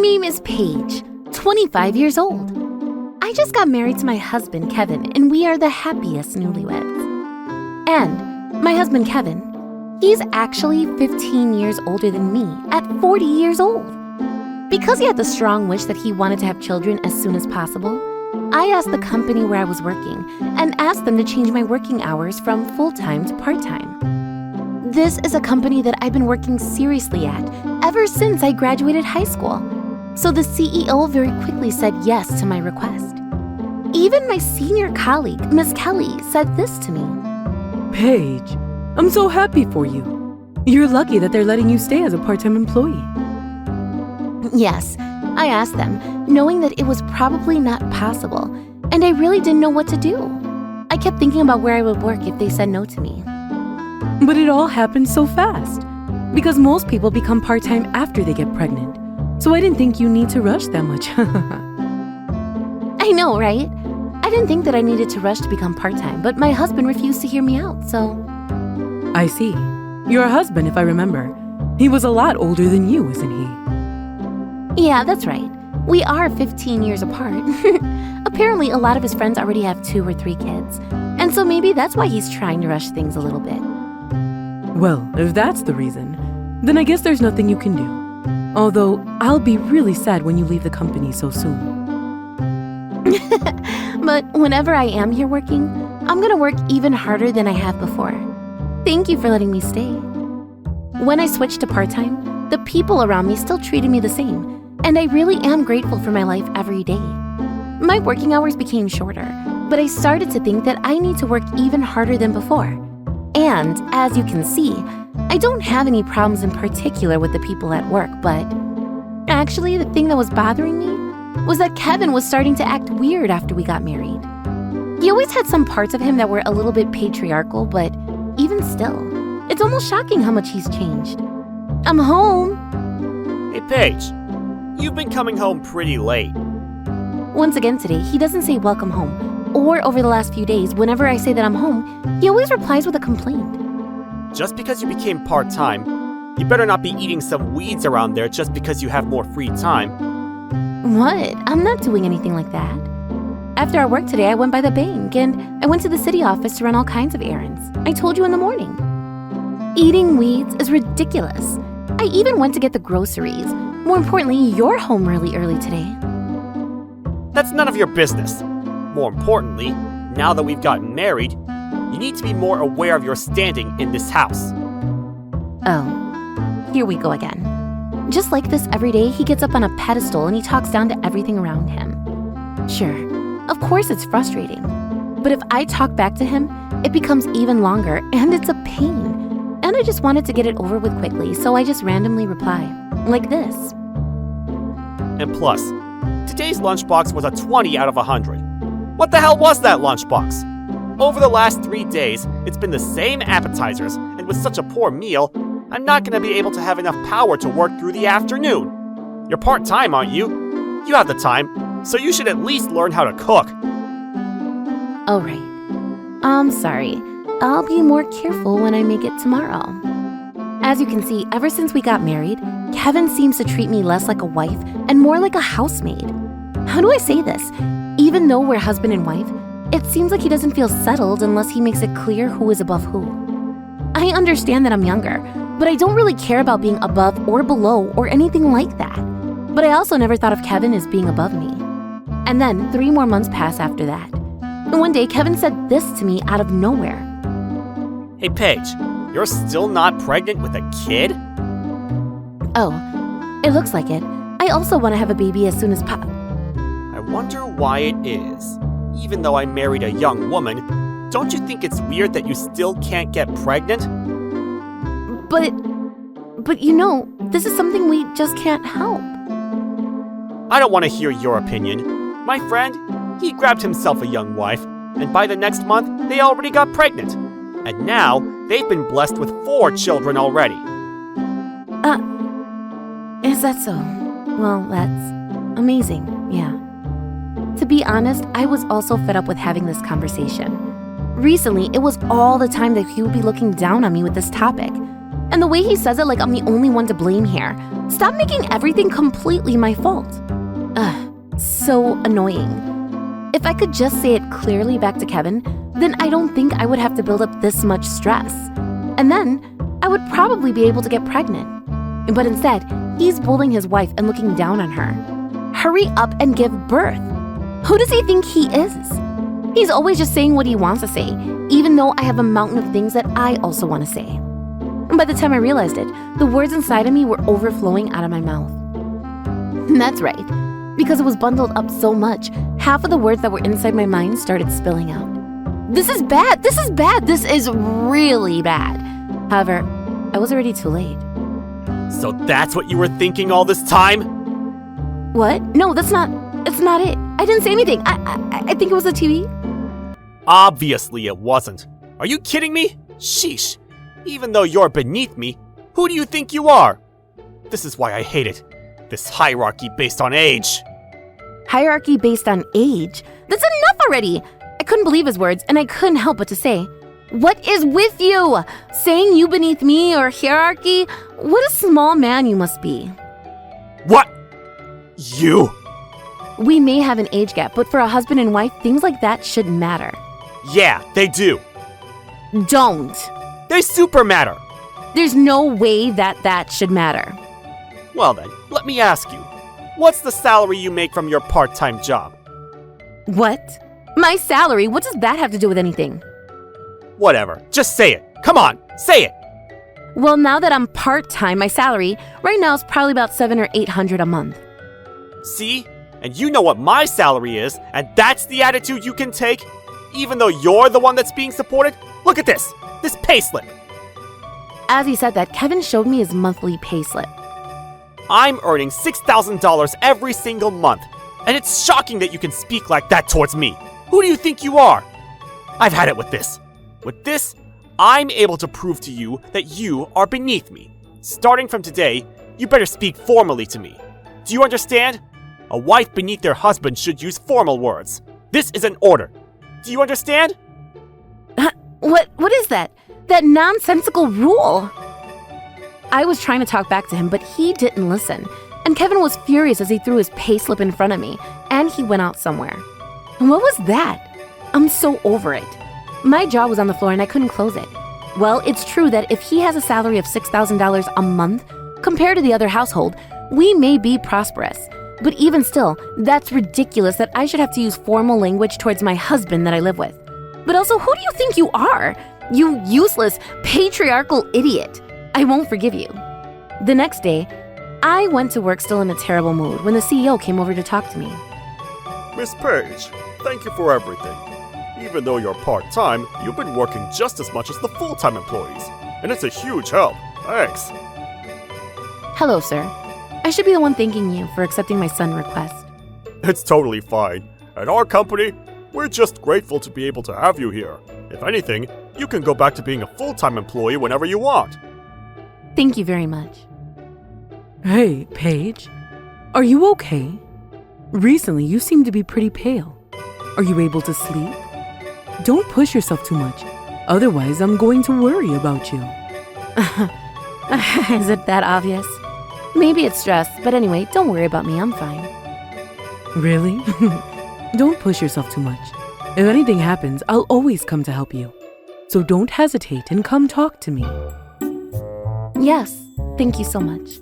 name is Paige, 25 years old. I just got married to my husband, Kevin, and we are the happiest newlyweds. And my husband, Kevin, he's actually 15 years older than me at 40 years old. Because he had the strong wish that he wanted to have children as soon as possible, I asked the company where I was working and asked them to change my working hours from full-time to part-time. This is a company that I've been working seriously at ever since I graduated high school. So the CEO very quickly said yes to my request. Even my senior colleague, Miss Kelly, said this to me. Paige, I'm so happy for you. You're lucky that they're letting you stay as a part-time employee. Yes, I asked them, knowing that it was probably not possible, and I really didn't know what to do. I kept thinking about where I would work if they said no to me. But it all happened so fast, because most people become part-time after they get pregnant. So I didn't think you need to rush that much. I know, right? I didn't think that I needed to rush to become part-time, but my husband refused to hear me out, so... I see. Your husband, if I remember. He was a lot older than you, isn't he? Yeah, that's right. We are 15 years apart. Apparently, a lot of his friends already have 2 or 3 kids, and so maybe that's why he's trying to rush things a little bit. Well, if that's the reason, then I guess there's nothing you can do. Although, I'll be really sad when you leave the company so soon. But whenever I am here working, I'm gonna work even harder than I have before. Thank you for letting me stay. When I switched to part-time, the people around me still treated me the same, and I really am grateful for my life every day. My working hours became shorter, but I started to think that I need to work even harder than before. And, as you can see, I don't have any problems in particular with the people at work, but actually the thing that was bothering me was that Kevin was starting to act weird after we got married. He always had some parts of him that were a little bit patriarchal, but even still, it's almost shocking how much he's changed. I'm home. Hey, Paige, you've been coming home pretty late. Once again today, he doesn't say welcome home, or over the last few days, whenever I say that I'm home, he always replies with a complaint. Just because you became part-time, you better not be eating some weeds around there just because you have more free time. What? I'm not doing anything like that. After our work today, I went by the bank, and I went to the city office to run all kinds of errands. I told you in the morning. Eating weeds is ridiculous. I even went to get the groceries. More importantly, you're home really early today. That's none of your business. More importantly, now that we've gotten married, you need to be more aware of your standing in this house. Oh, here we go again. Just like this every day, he gets up on a pedestal and he talks down to everything around him. Sure, of course it's frustrating. But if I talk back to him, it becomes even longer and it's a pain. And I just wanted to get it over with quickly, so I just randomly reply, like this. And plus, today's lunchbox was a 20 out of 100. What the hell was that lunchbox? Over the last 3 days, it's been the same appetizers, and with such a poor meal, I'm not gonna be able to have enough power to work through the afternoon. You're part-time, aren't you? You have the time, so you should at least learn how to cook. Oh, right. I'm sorry. I'll be more careful when I make it tomorrow. As you can see, ever since we got married, Kevin seems to treat me less like a wife and more like a housemaid. How do I say this? Even though we're husband and wife, it seems like he doesn't feel settled unless he makes it clear who is above who. I understand that I'm younger, but I don't really care about being above or below or anything like that. But I also never thought of Kevin as being above me. And then 3 more months pass after that. And one day, Kevin said this to me out of nowhere. Hey, Paige, you're still not pregnant with a kid? Oh, it looks like it. I also want to have a baby as soon as I wonder why it is. Even though I married a young woman, don't you think it's weird that you still can't get pregnant? But you know, this is something we just can't help. I don't want to hear your opinion. My friend, he grabbed himself a young wife, and by the next month, they already got pregnant. And now, they've been blessed with 4 children already. Is that so? Well, that's amazing, yeah. To be honest, I was also fed up with having this conversation. Recently, it was all the time that he would be looking down on me with this topic. And the way he says it like I'm the only one to blame here. Stop making everything completely my fault. Ugh, so annoying. If I could just say it clearly back to Kevin, then I don't think I would have to build up this much stress. And then I would probably be able to get pregnant. But instead, he's bullying his wife and looking down on her. Hurry up and give birth. Who does he think he is? He's always just saying what he wants to say, even though I have a mountain of things that I also want to say. And by the time I realized it, the words inside of me were overflowing out of my mouth. That's right, because it was bundled up so much, half of the words that were inside my mind started spilling out. This is bad, this is bad, this is really bad. However, I was already too late. So that's what you were thinking all this time? What? No, it's not it. I didn't say anything. I think it was the TV. Obviously it wasn't. Are you kidding me? Sheesh. Even though you're beneath me, who do you think you are? This is why I hate it. This hierarchy based on age. Hierarchy based on age? That's enough already! I couldn't believe his words, and I couldn't help but to say, what is with you? Saying you beneath me or hierarchy? What a small man you must be. What? You? We may have an age gap, but for a husband and wife, things like that shouldn't matter. Yeah, they do. Don't. They super matter. There's no way that should matter. Well then, let me ask you. What's the salary you make from your part-time job? What? My salary? What does that have to do with anything? Whatever. Just say it. Come on, say it. Well, now that I'm part-time, my salary right now is probably about $700 or $800 a month. See? And you know what my salary is, and that's the attitude you can take? Even though you're the one that's being supported? Look at this payslip. As he said that, Kevin showed me his monthly payslip. I'm earning $6,000 every single month, and it's shocking that you can speak like that towards me. Who do you think you are? I've had it with this. With this, I'm able to prove to you that you are beneath me. Starting from today, you better speak formally to me. Do you understand? A wife beneath their husband should use formal words. This is an order. Do you understand? What is that? That nonsensical rule? I was trying to talk back to him, but he didn't listen. And Kevin was furious as he threw his payslip in front of me, and he went out somewhere. And what was that? I'm so over it. My jaw was on the floor and I couldn't close it. Well, it's true that if he has a salary of $6,000 a month, compared to the other household, we may be prosperous. But even still, that's ridiculous that I should have to use formal language towards my husband that I live with. But also, who do you think you are? You useless, patriarchal idiot. I won't forgive you. The next day, I went to work still in a terrible mood when the CEO came over to talk to me. Miss Paige, thank you for everything. Even though you're part-time, you've been working just as much as the full-time employees. And it's a huge help. Thanks. Hello, sir. I should be the one thanking you for accepting my son request. It's totally fine. At our company, we're just grateful to be able to have you here. If anything, you can go back to being a full-time employee whenever you want. Thank you very much. Hey, Paige. Are you okay? Recently, you seem to be pretty pale. Are you able to sleep? Don't push yourself too much. Otherwise, I'm going to worry about you. Is it that obvious? Maybe it's stress, but anyway, don't worry about me, I'm fine. Really? Don't push yourself too much. If anything happens, I'll always come to help you. So don't hesitate and come talk to me. Yes, thank you so much.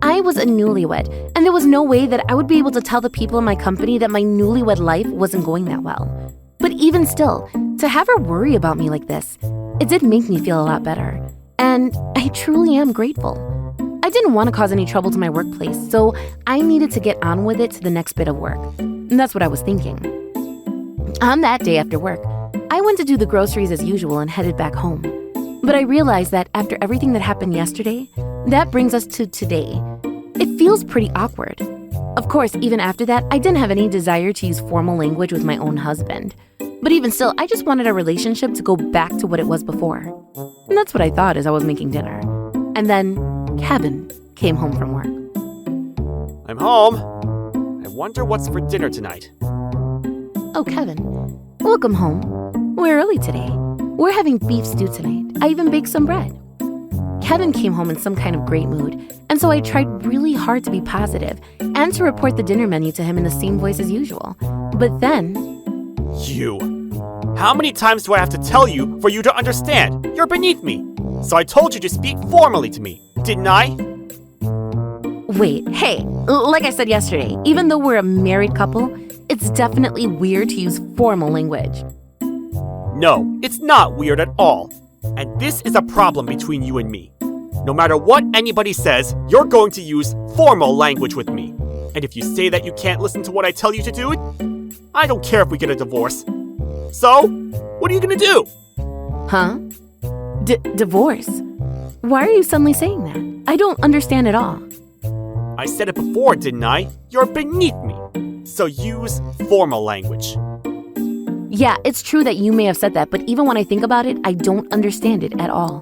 I was a newlywed, and there was no way that I would be able to tell the people in my company that my newlywed life wasn't going that well. But even still, to have her worry about me like this, it did make me feel a lot better. And I truly am grateful. I didn't want to cause any trouble to my workplace, so I needed to get on with it to the next bit of work. And that's what I was thinking. On that day after work, I went to do the groceries as usual and headed back home. But I realized that after everything that happened yesterday, that brings us to today. It feels pretty awkward. Of course, even after that, I didn't have any desire to use formal language with my own husband. But even still, I just wanted our relationship to go back to what it was before. And that's what I thought as I was making dinner. And then Kevin came home from work. I'm home. I wonder what's for dinner tonight. Oh, Kevin, welcome home. We're early today. We're having beef stew tonight. I even baked some bread. Kevin came home in some kind of great mood, and so I tried really hard to be positive and to report the dinner menu to him in the same voice as usual. But then... You. How many times do I have to tell you for you to understand? You're beneath me. So I told you to speak formally to me, didn't I? Wait, hey, like I said yesterday, even though we're a married couple, it's definitely weird to use formal language. No, it's not weird at all. And this is a problem between you and me. No matter what anybody says, you're going to use formal language with me. And if you say that you can't listen to what I tell you to do, I don't care if we get a divorce. So, what are you gonna do? Huh? Divorce? Why are you suddenly saying that? I don't understand at all. I said it before, didn't I? You're beneath me. So use formal language. Yeah, it's true that you may have said that, but even when I think about it, I don't understand it at all.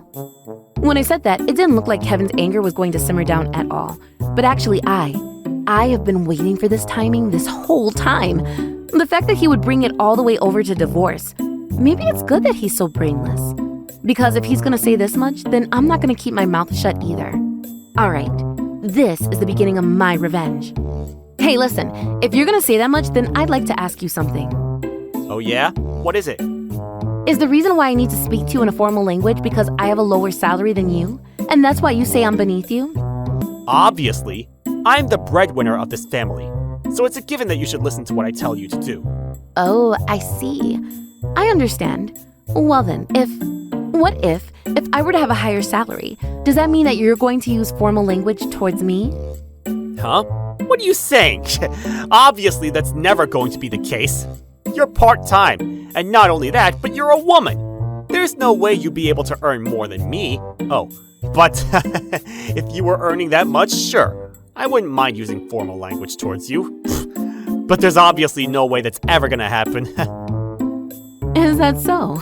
When I said that, it didn't look like Kevin's anger was going to simmer down at all. But actually, I have been waiting for this timing this whole time. The fact that he would bring it all the way over to divorce. Maybe it's good that he's so brainless. Because if he's gonna say this much, then I'm not gonna keep my mouth shut either. Alright, this is the beginning of my revenge. Hey, listen, if you're gonna say that much, then I'd like to ask you something. Oh yeah? What is it? Is the reason why I need to speak to you in a formal language because I have a lower salary than you? And that's why you say I'm beneath you? Obviously. I'm the breadwinner of this family. So it's a given that you should listen to what I tell you to do. Oh, I see. I understand. Well then, if I were to have a higher salary, does that mean that you're going to use formal language towards me? Huh? What are you saying? Obviously, that's never going to be the case. You're part-time, and not only that, but you're a woman. There's no way you'd be able to earn more than me. Oh, but if you were earning that much, sure. I wouldn't mind using formal language towards you. But there's obviously no way that's ever gonna happen. Is that so?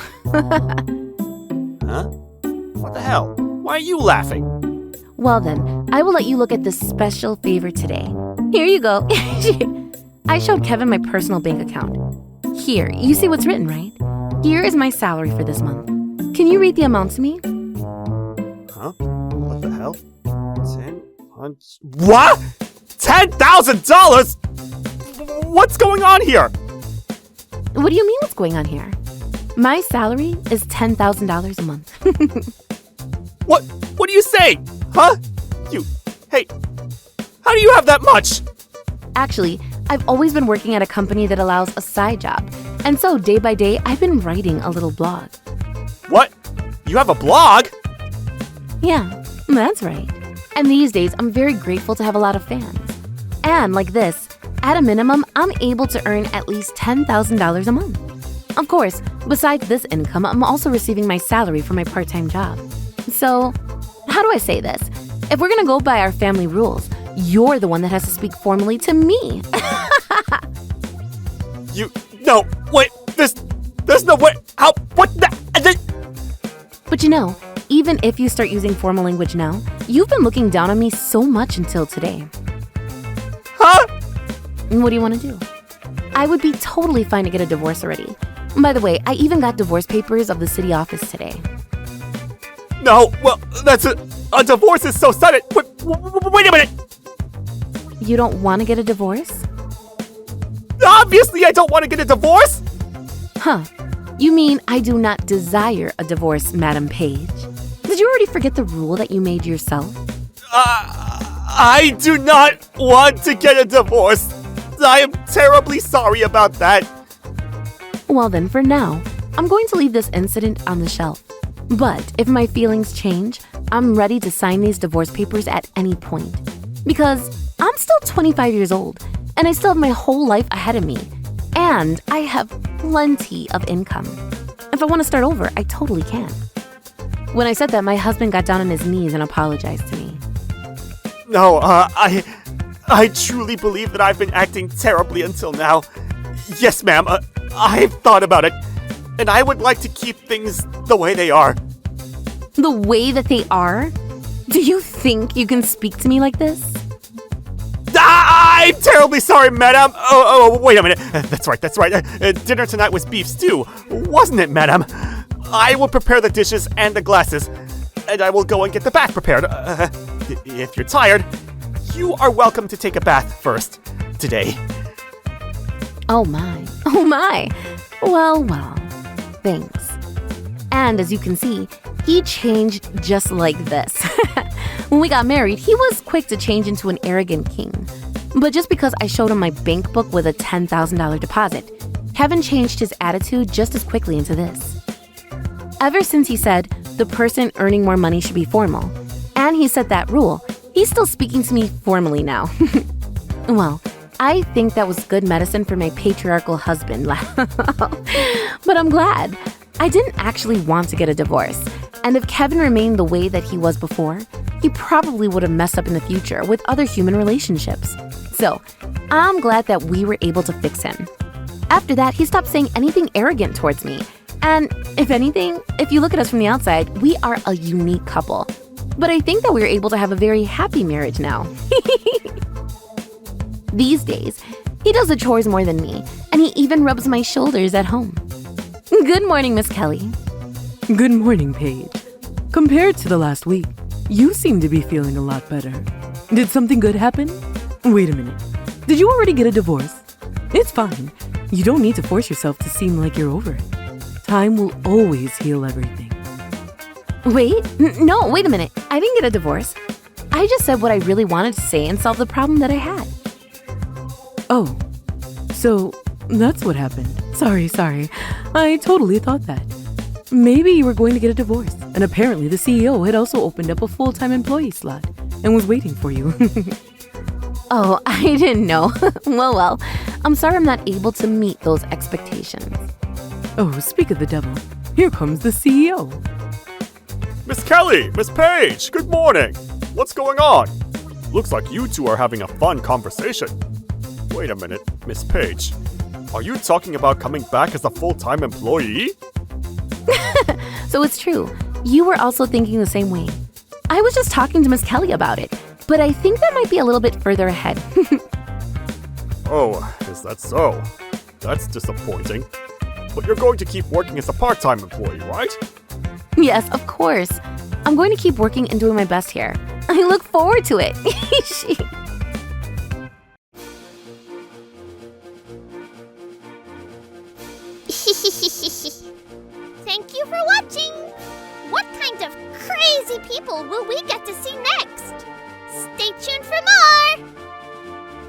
Huh? What the hell? Why are you laughing? Well then, I will let you look at this special favor today. Here you go. I showed Kevin my personal bank account. Here, you see what's written, right? Here is my salary for this month. Can you read the amount to me? Huh? What the hell? What? $10,000? What's going on here? What do you mean what's going on here? My salary is $10,000 a month. What are you saying? Huh? Hey, how do you have that much? Actually, I've always been working at a company that allows a side job. And so day by day, I've been writing a little blog. What? You have a blog? Yeah, that's right. And these days, I'm very grateful to have a lot of fans. And like this, at a minimum, I'm able to earn at least $10,000 a month. Of course, besides this income, I'm also receiving my salary for my part-time job. So, how do I say this? If we're gonna go by our family rules, you're the one that has to speak formally to me. No, wait, there's no way, how, what the, But you know, even if you start using formal language now, you've been looking down on me so much until today. Huh? What do you want to do? I would be totally fine to get a divorce already. By the way, I even got divorce papers of the city office today. No, well, that's a divorce is so sudden. Wait a minute. You don't want to get a divorce? Obviously, I don't want to get a divorce. Huh. You mean I do not desire a divorce, Madam Paige? Did you already forget the rule that you made yourself? I do not want to get a divorce. I am terribly sorry about that. Well then, for now, I'm going to leave this incident on the shelf. But if my feelings change, I'm ready to sign these divorce papers at any point. Because I'm still 25 years old, and I still have my whole life ahead of me. And I have plenty of income. If I want to start over, I totally can. When I said that, my husband got down on his knees and apologized to me. No, I truly believe that I've been acting terribly until now. Yes, ma'am, I've thought about it, and I would like to keep things the way they are. The way that they are? Do you think you can speak to me like this? I'm terribly sorry, madam. Oh, wait a minute. That's right. Dinner tonight was beef stew, wasn't it, madam? I will prepare the dishes and the glasses. and I will go and get the bath prepared. If you're tired, you are welcome to take a bath first today. Oh my. Oh my. Well, well. Thanks. And as you can see, he changed just like this. When we got married, he was quick to change into an arrogant king. But just because I showed him my bank book with a $10,000 deposit, Kevin changed his attitude just as quickly into this. Ever since he said the person earning more money should be formal, and he set that rule, he's still speaking to me formally now. Well, I think that was good medicine for my patriarchal husband. But I'm glad. I didn't actually want to get a divorce. And if Kevin remained the way that he was before, he probably would have messed up in the future with other human relationships. So, I'm glad that we were able to fix him. After that, he stopped saying anything arrogant towards me. And if anything, if you look at us from the outside, we are a unique couple. But I think that we were able to have a very happy marriage now. These days, he does the chores more than me, and he even rubs my shoulders at home. Good morning, Miss Kelly. Good morning, Paige. Compared to the last week, you seem to be feeling a lot better. Did something good happen? Wait a minute. Did you already get a divorce? It's fine. You don't need to force yourself to seem like you're over it. Time will always heal everything. Wait a minute. I didn't get a divorce. I just said what I really wanted to say and solve the problem that I had. Oh, so that's what happened. Sorry. I totally thought that. Maybe you were going to get a divorce, and apparently the CEO had also opened up a full-time employee slot and was waiting for you. Oh, I didn't know. Well, I'm sorry I'm not able to meet those expectations. Oh, speak of the devil. Here comes the CEO. Miss Kelly, Miss Paige, good morning. What's going on? Looks like you two are having a fun conversation. Wait a minute, Miss Paige. Are you talking about coming back as a full-time employee? So it's true. You were also thinking the same way. I was just talking to Miss Kelly about it, but I think that might be a little bit further ahead. Oh, is that so? That's disappointing. But you're going to keep working as a part-time employee, right? Yes, of course. I'm going to keep working and doing my best here. I look forward to it. Thank you for watching! What kind of crazy people will we get to see next? Stay tuned for more!